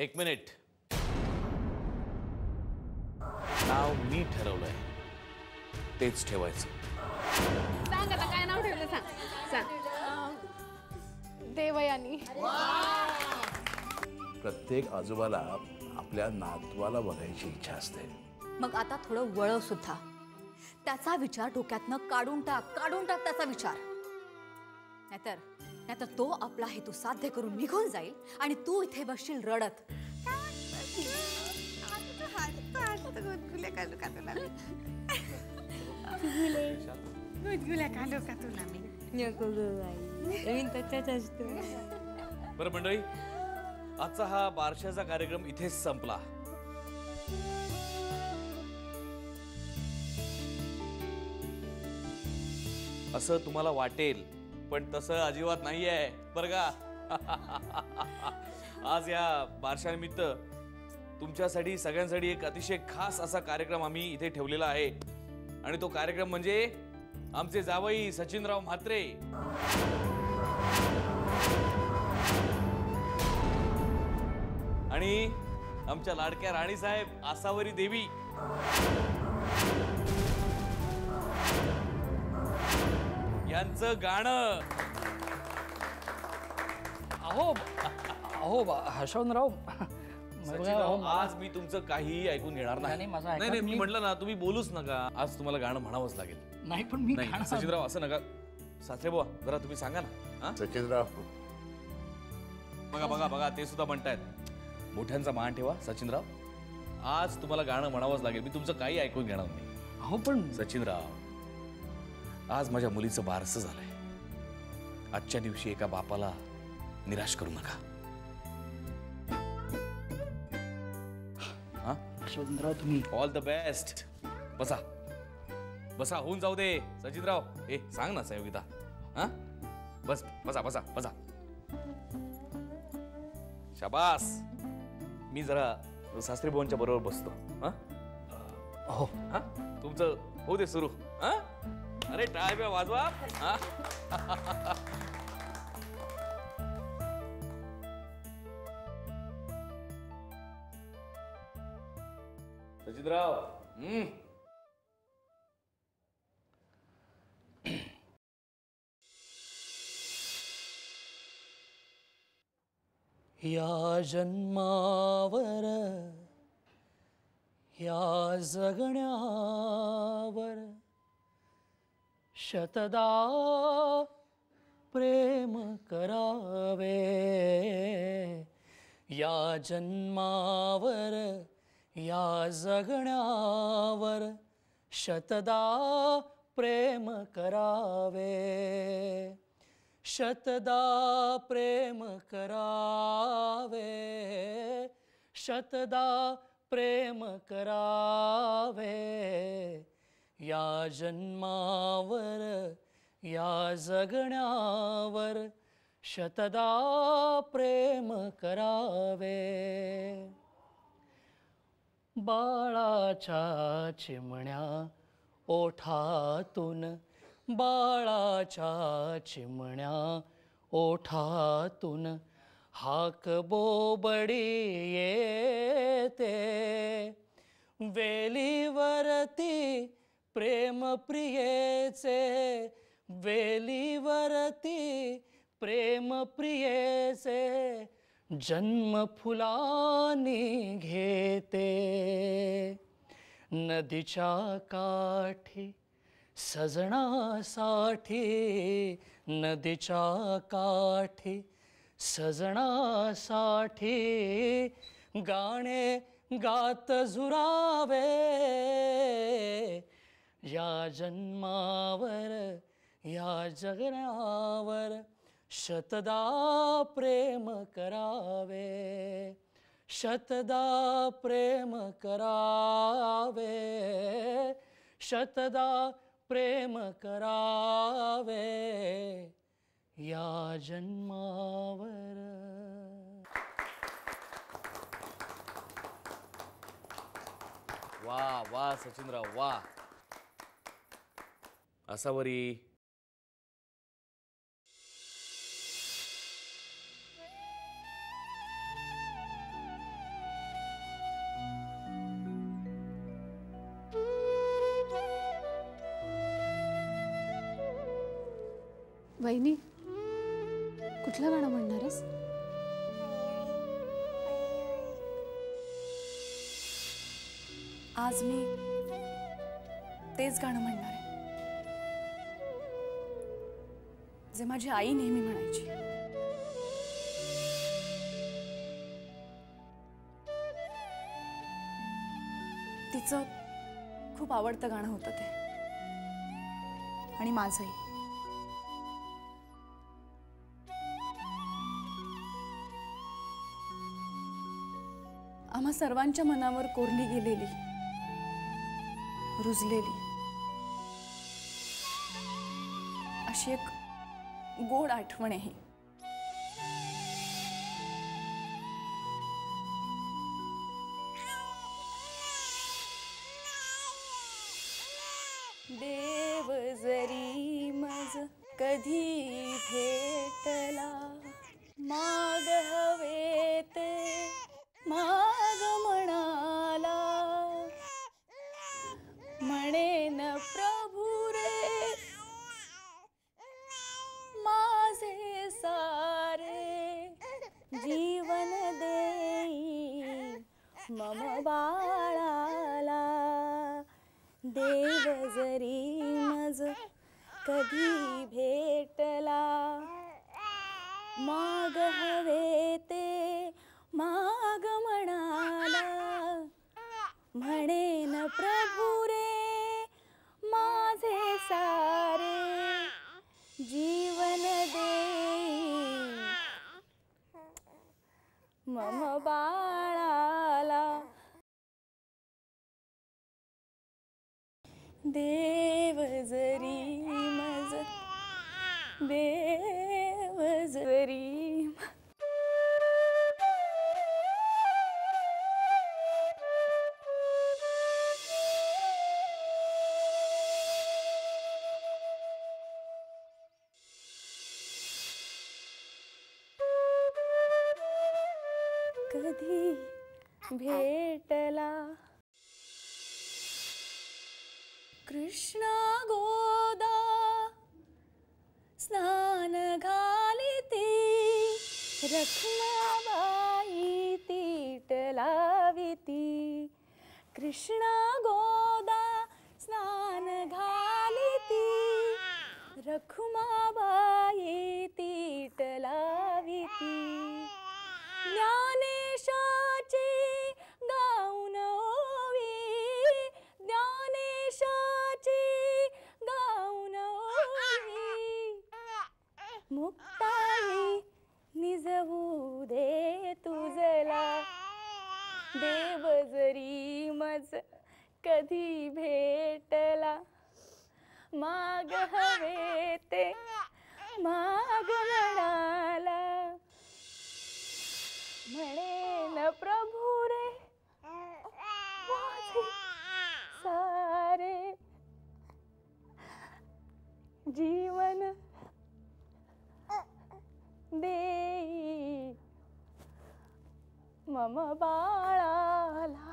एक मिनिट. नाव मी ठरवलंय तेच ठेवायचं. सांग आता काय नाव ठेवलं सांग. सांग. देवयानी. प्रत्येक आजोबाला आपल्या नातवाला बघायची इच्छा असते. मग आता थोडं वळव सुद्धा. त्याचा विचार डोक्यातनं काढून टाक त्याचा विचार. नाहीतर तो आपला हेतू साध्य करून निघून जाईल आणि तू इथे बसशील रडत. बरं मंडळी, आजचा हा बारशाचा कार्यक्रम इथेच संपला. असं तुम्हाला वाटेल पण तसं अजिबात नाहीये बरं का. आज या बारशानिमित्त तुमच्यासाठी सगळ्यांसाठी एक अतिशय खास असा कार्यक्रम आम्ही इथे ठेवलेला आहे. आणि तो कार्यक्रम म्हणजे आमचे जावई सचिनराव म्हात्रे आणि आमच्या लाडक्या राणीसाहेब आसावरी देवी यांचं गाणं. अहो हर्षवंतराव, आज मी तुमचं काहीही ऐकून घेणार नाही. नाही मी म्हटलं ना तुम्ही बोलूच नका. आज तुम्हाला गाणं म्हणावंच लागेल. नाही पण मी सचिनराव असं नका. सासरे बुवा जरा तुम्ही सांगा ना. सचिनराव बघा बघा बघा ते सुद्धा म्हणतायत. मोठ्यांचा मान ठेवा सचिनराव. आज तुम्हाला गाणं म्हणावंच लागेल. मी तुमचं काही ऐकून घेणार नाही. अहो पण सचिनराव, आज माझ्या मुलीचं बारसं झालंय. आजच्या दिवशी एका बापाला निराश करू नका. हर्षवंतराव तुम्ही ऑल द बेस्ट. बसा बसा, होऊन जाऊ दे. सचिनराव ए सांग ना सहयोगिता. हा बस बसा बसा बसा. शाबास. मी जरा सासरी भाऊंच्या बरोबर बसतो. हो हा तुमचं होऊ दे सुरू. हा अरे टाळ्या वाजवा. हा सचिनराव. या जन्मावर या जगण्यावर शतदा प्रेम करावे. या जन्मावर या जगण्यावर शतदा प्रेम करावे. शतदा प्रेम करावे. शतदा प्रेम करावे. या जन्मावर या जगण्यावर शतदा प्रेम करावे. बाळाच्या चिमण्या ओठातून बाळाच्या चिमण्या ओठातून हाक बोबडी येते. वेलीवरती प्रेम प्रियेचे वेलीवरती प्रेम प्रियेचे जन्म फुलांनी घेते. नदीच्या काठी सजनासाठी नदीच्या काठी सजनासाठी गाणे गात झुरावे. या जन्मावर या जगण्यावर शतदा प्रेम करावे. शतदा प्रेम करावे. शतदा प्रेम करावे. या जन्मावर. वा वा सचिनराव वा. आसावरी. वहिनी कुठलं गाणं म्हणणारस? आज मी तेच गाणं म्हणणार आहे जे माझी आई नेहमी म्हणायची. तिचं खूप आवडतं गाणं होतं ते, आणि माझंही. आम्हा सर्वांच्या मनावर कोरली गेलेली, रुजलेली अशी एक गोड आठवण आहे. देव जरी मज कधी भेटला, माग हवे ते माग म्हणाला, म्हणेन प्रभू रे माझे सारे, जीवन देई मम बाळाला. देव जरी मज कधी भेटला, माग हवे ते माग म्हणाला, म्हणेन प्रभू रे माझे सारे, जीवन देई मम बाळाला. देव जरी मज, देव जरी कधी भेटला. कृष्णा गोदा स्नान घालिती, रखमाबाई तीट लाविती. कृष्णा गोदा स्नान घालिती, रखमाबाई तीट लाविती. ज्ञानेशाची गाऊन ओवी, ज्ञानेशाची गाऊन ओवी, मुक्ताई निजवू दे तुझला. देव जरी मज कधी भेटला, माग हवे ते माग म्हणाला, म्हणेन प्रभू रे माझे सारे, जीवन देई मम बाळाला.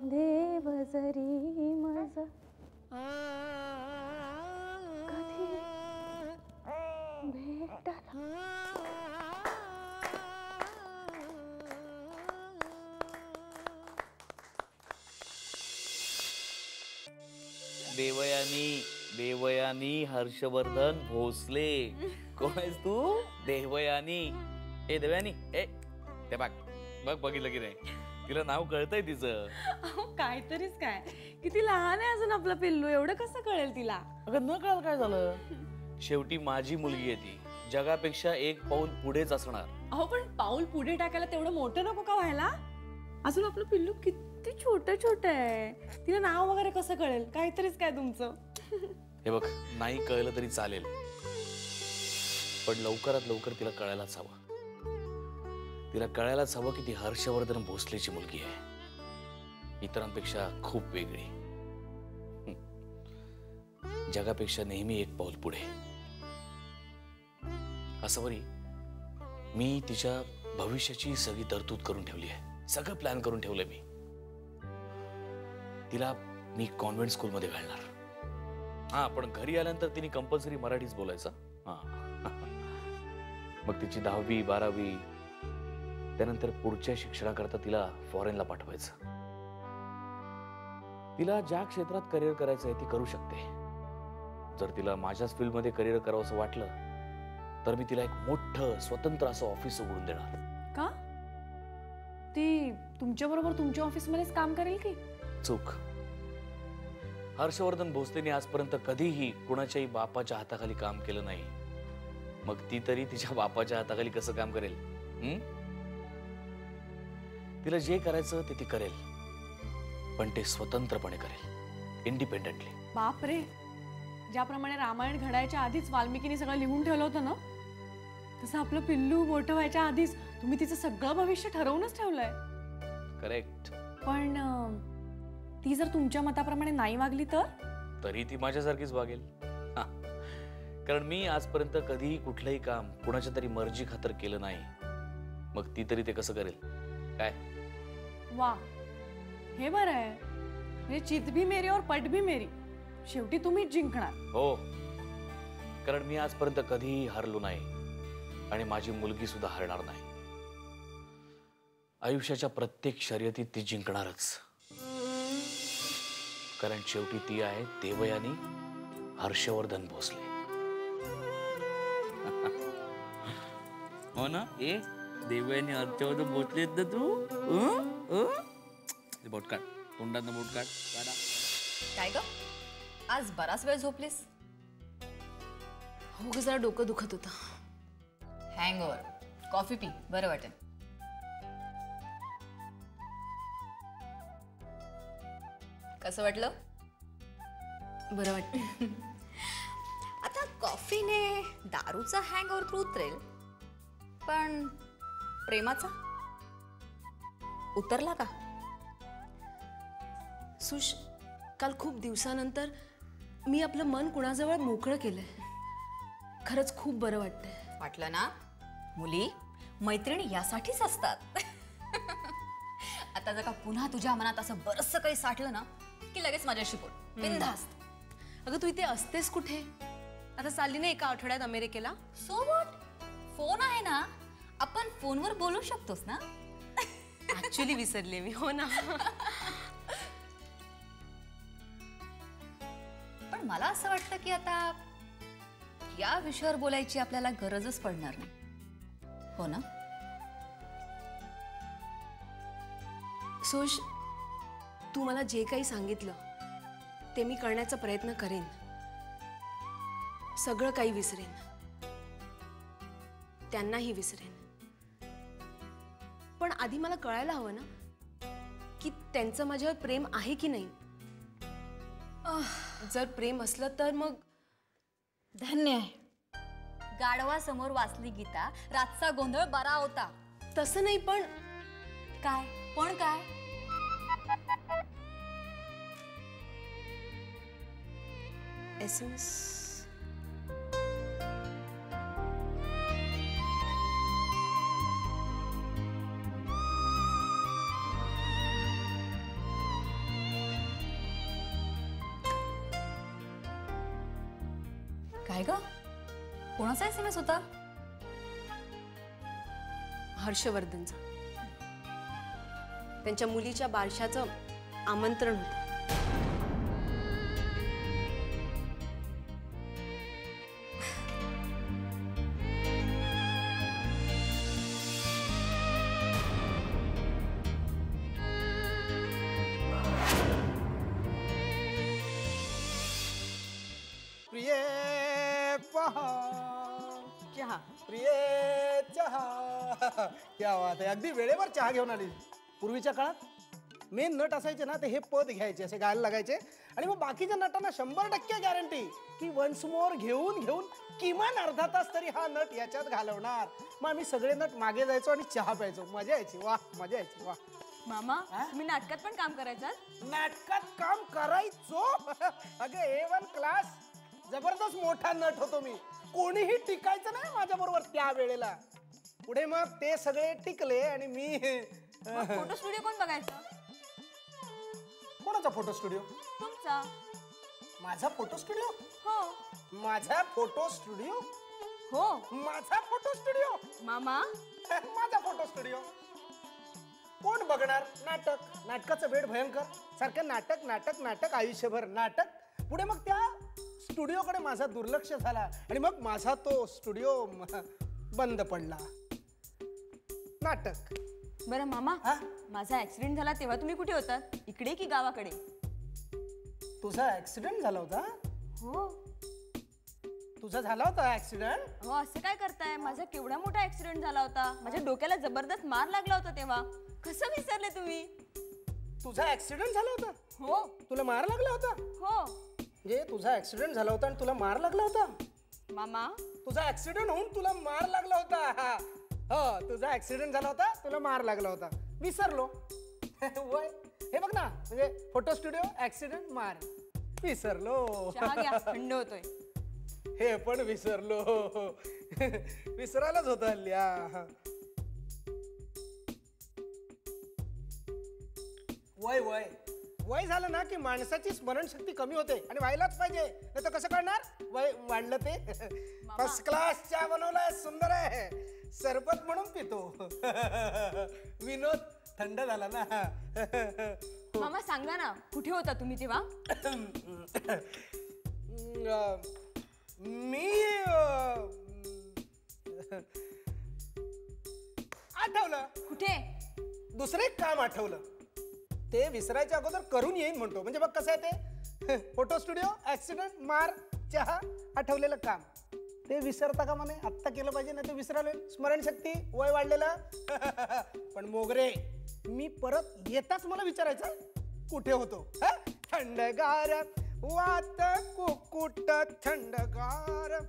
देव जरी मज कधी भेटला. देवयानी, देवयानी हर्षवर्धन भोसले. कोण आहेस तू? देवयानी. ए देवयानी, ए ते बघ बघ, बघितलं की नाही? तिला नाव कळतंय तिचं. काहीतरीच काय, किती लहान आहे अजून आपलं पिल्लू, एवढं कसं कळेल तिला? अगं न कळाल काय झालं? शेवटी माझी मुलगी आहे ती, जगापेक्षा एक पाऊल पुढेच असणार. अहो पण पाऊल पुढे टाकायला तेवढं मोठं नको का व्हायला? अजून आपलं पिल्लू किती छोटं छोटं आहे, तिला नाव वगैरे कसं कळेल? काहीतरीच काय तुमचं. हे बघ, नाही कळलं तरी चालेल, पण लवकरात लवकर तिला कळायलाच हवं. तिला कळायलाच हवं की ती हर्षवर्धन भोसलेची मुलगी आहे, इतरांपेक्षा खूप वेगळी, जगापेक्षा नेहमी एक पाऊल पुढे. असं बरी मी तिच्या भविष्याची सगळी तरतूद करून ठेवली आहे, सगळं प्लॅन करून ठेवलंय मी. तिला मी कॉन्व्हेंट स्कूलमध्ये घालणार. हा, पण घरी आल्यानंतर तिने कंपल्सरी मराठीच बोलायचं. हा मग तिची 10वी 12वी त्यानंतर पुढच्या शिक्षणाकरता तिला फॉरेनला पाठवायचं. तिला ज्या क्षेत्रात करिअर करायचं आहे ती करू शकते. जर तिला माझ्याच फील्डमध्ये करिअर करावं असं वाटलं तर मी तिला एक मोठं स्वतंत्र असं ऑफिस उघडून देणार. का? ती तुमच्या बरोबर तुमच्या ऑफिसमध्येच काम करेल की? चूक. हर्षवर्धन भोसलेने आजपर्यंत कधीही कुणाच्याही बापाच्या हाताखाली काम केलं नाही. मग ती तरी तिच्या बापाच्या हाताखाली कसं काम करेल? तिला जे करायचं ते ती करेल, पण ते स्वतंत्रपणे करेल, इंडिपेंडेंटली. बाप रे, ज्याप्रमाणे रामायण घडायच्या आधीच वाल्मिकीने सगळं लिहून ठेवलं होतं ना, तसं आपलं पिल्लू मोठं व्हायच्या आधीच तुम्ही तिचं सगळं भविष्य ठरवूनच ठेवलंय. करेक्ट. पण ती जर तुमच्या मताप्रमाणे नाही वागली तर? तरी ती माझ्यासारखीच वागेल. हा. कारण मी आजपर्यंत कधीही कुठलंही काम कुणाच्या तरी मर्जी खातर केलं नाही. मग ती तरी ते कसं करेल? काय? वा, हे बरं आहे. म्हणजे चित भी मेरी और पट भी मेरी, शेवटी तुम्हीच जिंकणार. हो, कारण मी आजपर्यंत कधीही हारलो नाही आणि माझी मुलगी सुद्धा हरणार नाही. आयुष्याच्या प्रत्येक शर्यतीत ती जिंकणारच, कारण शेवटी ती आहे देवयानी हर्षवर्धन भोसले. हो ना? ए देवयानी हर्षवर्धन भोसले ना तू? बोट काढ, तोंडातनं बोट काढ. काढा. काय ग, आज बराच वेळ झोपलीस? हो ग, जरा डोकं दुखत होतं. हँगओव्हर. कॉफी पी, बरं वाटेल. कसं वाटलं? बरं वाटतं. आता कॉफीने दारूचा हँगओव्हर तर उतरेल, पण प्रेमाचा उतरला का? सुश, काल खूप दिवसानंतर मी आपलं मन कुणाजवळ मोकळं केलंय. खरंच खूप बरं वाटतंय. वाटलं ना? मुली मैत्रिणी यासाठीच असतात. आता जर का पुन्हा तुझ्या मनात असं बरंचसं काही साठलं ना की लगेच माझ्याशी बोल, बिनधास्त. अगं, तू इथे असतेस कुठे? आता चालली ना एका आठवड्यात अमेरिकेला. So what? फोन आहे ना, आपण फोनवर बोलू शकतोस ना. ऍक्च्युली विसरले मी. हो ना. पण मला असं वाटतं की आता या विषयावर बोलायची आपल्याला गरजच पडणार नाही. हो ना? सुश, तू मला जे काही सांगितलं ते मी करण्याचा प्रयत्न करेन. सगळं काही विसरेन, त्यांनाही विसरेन. पण आधी मला कळायला हवं ना की त्यांचं माझ्यावर प्रेम आहे की नाही. जर प्रेम असलं तर मग धन्य आहे. गाढवासमोर वाचली गीता, रातचा गोंधळ बरा होता. तसं नाही. पण काय? पण काय? एसेन्स. काय ग, कोणाचा एसएमएस होता? हर्षवर्धनचा. त्यांच्या मुलीच्या बारशाचं आमंत्रण होतं. प्रिये पहा चहा, प्रिये चहा. क्या बात आहे, अगदी वेळेवर चहा घेऊन आली. पूर्वीच्या काळात मेन नट असायचे ना ते हे पद घ्यायचे, असे गायला लागायचे. आणि मग बाकीच्या नटांना 100% गॅरंटी की वन्स मोर घेऊन घेऊन किमान अर्धा तास तरी हा नट याच्यात घालवणार. मग आम्ही सगळे नट मागे जायचो आणि चहा प्यायचो. मजा यायची, वा मजा यायची वा. मामा तुम्ही नाटकात पण काम करायचं? नाटकात काम करायचो. अगं A1 क्लास, जबरदस्त मोठा नट होतो मी. कोणीही टिकायचं नाही माझ्या बरोबर त्या वेळेला. पुढे मग ते सगळे टिकले आणि मी फोटो स्टुडिओ कोण बघायचा? कोणाचा फोटो स्टुडिओ? तुमचा. माझा फोटो स्टुडिओ? हो. माझा फोटो स्टुडिओ? हो. माझा फोटो स्टुडिओ? मामा माझा फोटो स्टुडिओ कोण बघणार? नाटक, नाटकाचं वेळ भयंकर. सारखं नाटक नाटक नाटक, आयुष्यभर नाटक. पुढे मग त्या स्टुडिओकडे माझा दुर्लक्ष झाला आणि मग माझा तो स्टुडिओ बंद पडला. नाटक. बरं मामा, माझा ऍक्सिडेंट झाला तेव्हा तुम्ही कुठे होतात? इकडे की गावाकडे? तुझा ऍक्सिडेंट झाला होता? हो. तुझा झाला होता ऍक्सिडेंट? हो. असं काय करताय? माझा केवढा मोठा ऍक्सिडेंट झाला होता. माझ्या डोक्याला जबरदस्त मार लागला होता तेव्हा. कसं विसरले तुम्ही? तुझा ऍक्सिडेंट झाला होता? हो. तुला मार लागला होता? हो. म्हणजे तुझा ऍक्सिडेंट झाला होता आणि तुला मार लागला होता? मामा तुझा ऍक्सिडेंट होऊन तुला मार लागला होता. हो, तुझा ऍक्सिडेंट झाला होता, तुला मार लागला होता. विसरलो. वय हे बघ ना, म्हणजे फोटो स्टुडिओ, ऍक्सिडेंट, मार. विसरलो. चहा घ्या, थंड होतोय. हे पण विसरलो. विसरायलाच होतं हल्ली. वय वय वय झालं ना की माणसाची स्मरणशक्ती कमी होते आणि व्हायलाच पाहिजे, नाही तर कसं कळणार वय वाढलं ते. फर्स्ट क्लास चहा बनवलाय, सुंदर आहे. सरबत म्हणून पितो. विनोद थंड झाला ना. मामा सांगा ना, कुठे होता तुम्ही तेव्हा? मी आठवलं. कुठे? दुसरं एक काम आठवलं. ते विसरायच्या अगोदर करून येईन म्हणतो. म्हणजे बघ कसं आहे ते. फोटो स्टुडिओ, ऍक्सिडेंट, मार, चहा, आठवलेलं काम. ते विसरता का म्हणे? आत्ता केलं पाहिजे, नाही ते विसरालोय. स्मरणशक्ती, वय वाढलेलं. पण मोगरे, मी परत येताच मला विचारायचं कुठे होतो. थंडगार वात कुकुट थंडगार.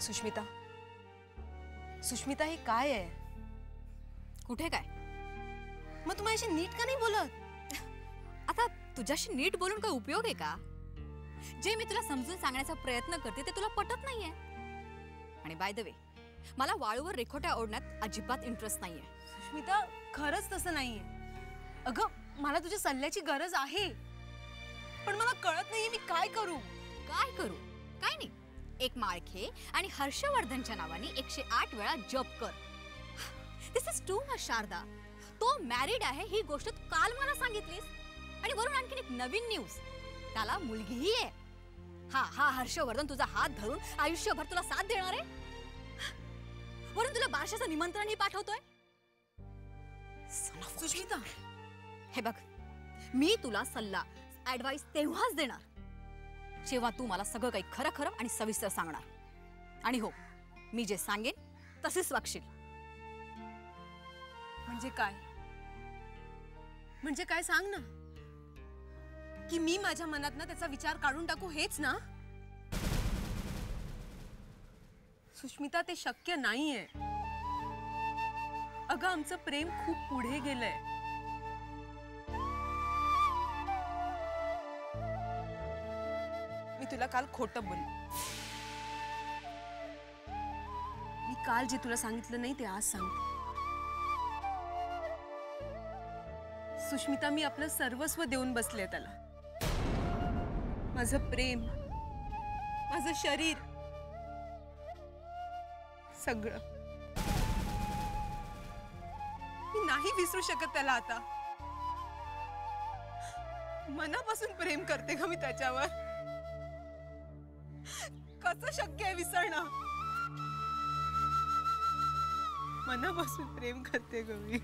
सुष्मिता, सुष्मिता हे काय आहे? कुठे काय? मग तू माझ्याशी नीट का नाही बोलत? आता तुझ्याशी नीट बोलून काय उपयोग आहे का? जे मी तुला समजून सांगण्याचा प्रयत्न करते ते तुला पटत नाहीये. आणि बाय द वे, मला वाळूवर रेखोट्या ओढण्यात अजिबात इंटरेस्ट नाहीये. सुष्मिता, खरंच तसं नाहीये. अगं, मला तुझ्या सल्ल्याची गरज आहे, पण मला कळत नाहीये मी काय करू. काय करू? काय नाही, एक माळखे आणि हर्षवर्धनच्या नावाने 108 वेळा जप कर. दिस इज टू मच शारदा. तो मॅरिड आहे ही गोष्ट काल मला सांगितलीस आणि वरून आणखीन एक नवीन न्यूज, त्याला मुलगीही आहे. हा हर्षवर्धन तुझा हात धरून आयुष्यभर तुला साथ देणार आहे. वरून तुला बारशाचं निमंत्रणही पाठवतोय. सुष्मिता, हे बघ, मी तुला सल्ला ऍडवाइस तेव्हाच देणार जेव्हा तू मला सगळं काही खरं खरं आणि सविस्तर सांगणार. आणि हो, मी जे सांगेन तसेच वागशील. म्हणजे काय? म्हणजे काय सांग ना. की मी माझ्या मनात ना त्याचा विचार काढून टाकू हेच ना? सुष्मिता, ते शक्य नाहीये. अगं, आमचं प्रेम खूप पुढे गेलंय. मी तुला काल खोटं बोलले. मी काल जे तुला सांगितलं नाही ते आज सांगते. सुष्मिता, मी आपलं सर्वस्व देऊन बसले त्याला. माझं प्रेम, माझं शरीर, सगळं. मी नाही विसरू शकत त्याला आता. मनापासून प्रेम करते का मी त्याच्यावर. कसं शक्य आहे विसरणं? मनापासून प्रेम करते ग मी.